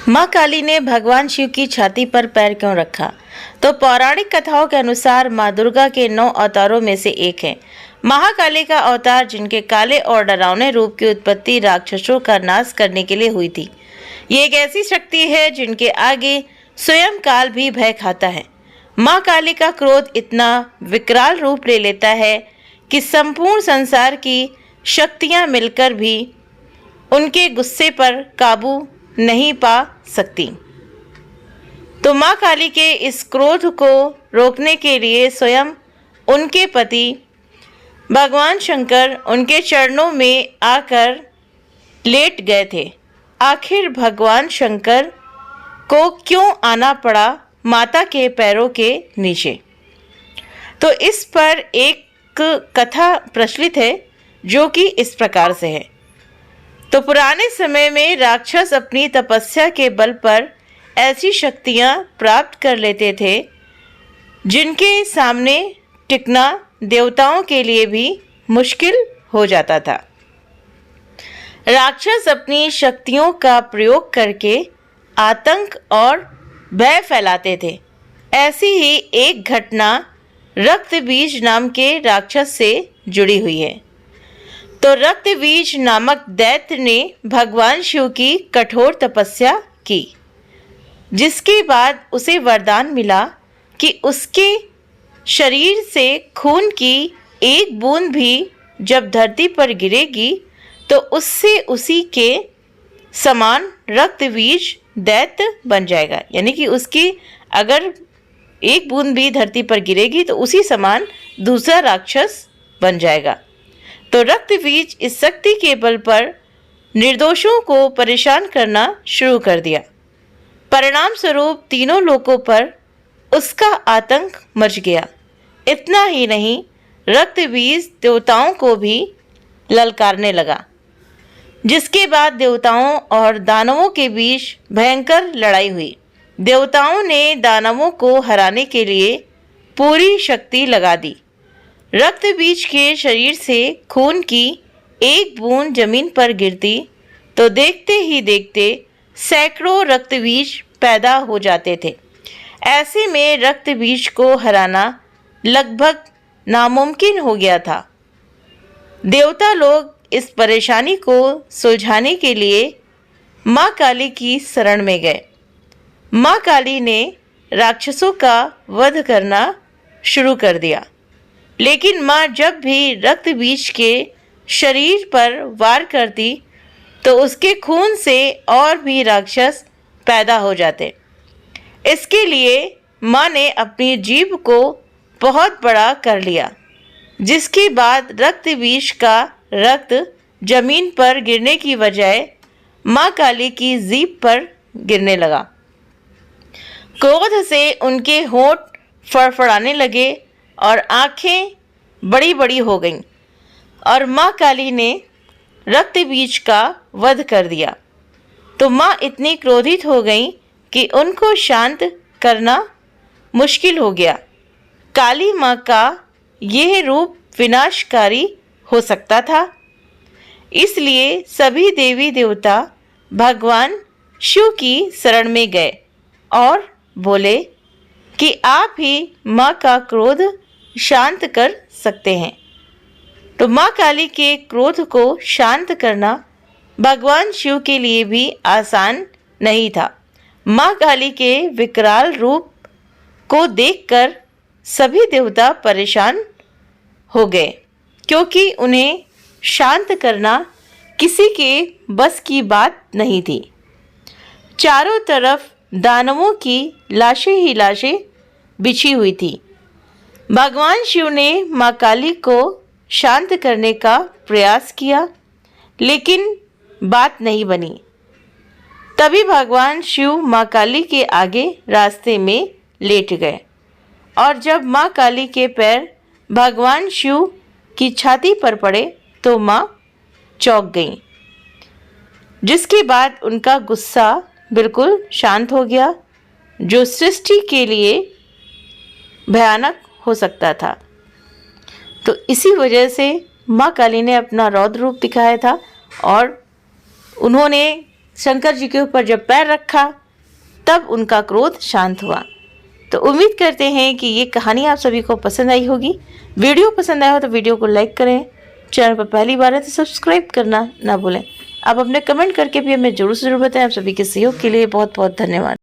माँ काली ने भगवान शिव की छाती पर पैर क्यों रखा? तो पौराणिक कथाओं के अनुसार माँ दुर्गा के 9 अवतारों में से एक है महाकाली का अवतार, जिनके काले और डरावने रूप की उत्पत्ति राक्षसों का नाश करने के लिए हुई थी। ये एक ऐसी शक्ति है जिनके आगे स्वयं काल भी भय खाता है। माँ काली का क्रोध इतना विकराल रूप ले लेता है कि संपूर्ण संसार की शक्तियाँ मिलकर भी उनके गुस्से पर काबू नहीं पा सकती। तो माँ काली के इस क्रोध को रोकने के लिए स्वयं उनके पति भगवान शंकर उनके चरणों में आकर लेट गए थे। आखिर भगवान शंकर को क्यों आना पड़ा माता के पैरों के नीचे? तो इस पर एक कथा प्रचलित है जो कि इस प्रकार से है। तो पुराने समय में राक्षस अपनी तपस्या के बल पर ऐसी शक्तियां प्राप्त कर लेते थे जिनके सामने टिकना देवताओं के लिए भी मुश्किल हो जाता था। राक्षस अपनी शक्तियों का प्रयोग करके आतंक और भय फैलाते थे। ऐसी ही एक घटना रक्तबीज नाम के राक्षस से जुड़ी हुई है। तो रक्तबीज नामक दैत्य ने भगवान शिव की कठोर तपस्या की, जिसके बाद उसे वरदान मिला कि उसके शरीर से खून की एक बूंद भी जब धरती पर गिरेगी तो उससे उसी के समान रक्तबीज दैत्य बन जाएगा। यानी कि उसकी अगर एक बूंद भी धरती पर गिरेगी तो उसी समान दूसरा राक्षस बन जाएगा। तो रक्तबीज इस शक्ति के बल पर निर्दोषों को परेशान करना शुरू कर दिया। परिणाम स्वरूप तीनों लोकों पर उसका आतंक मच गया। इतना ही नहीं, रक्तबीज देवताओं को भी ललकारने लगा, जिसके बाद देवताओं और दानवों के बीच भयंकर लड़ाई हुई। देवताओं ने दानवों को हराने के लिए पूरी शक्ति लगा दी। रक्तबीज के शरीर से खून की एक बूंद जमीन पर गिरती तो देखते ही देखते सैकड़ों रक्तबीज पैदा हो जाते थे। ऐसे में रक्तबीज को हराना लगभग नामुमकिन हो गया था। देवता लोग इस परेशानी को सुलझाने के लिए माँ काली की शरण में गए। माँ काली ने राक्षसों का वध करना शुरू कर दिया, लेकिन माँ जब भी रक्तबीज के शरीर पर वार करती तो उसके खून से और भी राक्षस पैदा हो जाते। इसके लिए माँ ने अपनी जीभ को बहुत बड़ा कर लिया, जिसके बाद रक्तबीज का रक्त जमीन पर गिरने की बजाय माँ काली की जीभ पर गिरने लगा। क्रोध से उनके होंठ फड़फड़ाने लगे और आंखें बड़ी बड़ी हो गईं और माँ काली ने रक्तबीज का वध कर दिया। तो माँ इतनी क्रोधित हो गईं कि उनको शांत करना मुश्किल हो गया। काली माँ का यह रूप विनाशकारी हो सकता था, इसलिए सभी देवी देवता भगवान शिव की शरण में गए और बोले कि आप ही माँ का क्रोध शांत कर सकते हैं। तो माँ काली के क्रोध को शांत करना भगवान शिव के लिए भी आसान नहीं था। माँ काली के विकराल रूप को देखकर सभी देवता परेशान हो गए, क्योंकि उन्हें शांत करना किसी के बस की बात नहीं थी। चारों तरफ दानवों की लाशें ही लाशें बिछी हुई थी। भगवान शिव ने माँ काली को शांत करने का प्रयास किया, लेकिन बात नहीं बनी। तभी भगवान शिव माँ काली के आगे रास्ते में लेट गए और जब माँ काली के पैर भगवान शिव की छाती पर पड़े तो माँ चौंक गईं, जिसके बाद उनका गुस्सा बिल्कुल शांत हो गया, जो सृष्टि के लिए भयानक हो सकता था। तो इसी वजह से माँ काली ने अपना रौद्र रूप दिखाया था और उन्होंने शंकर जी के ऊपर जब पैर रखा तब उनका क्रोध शांत हुआ। तो उम्मीद करते हैं कि ये कहानी आप सभी को पसंद आई होगी। वीडियो पसंद आया हो तो वीडियो को लाइक करें, चैनल पर पहली बार है तो सब्सक्राइब करना ना भूलें। आप अपने कमेंट करके भी हमें जरूर से जरूर बताएं। आप सभी के सहयोग के लिए बहुत बहुत धन्यवाद।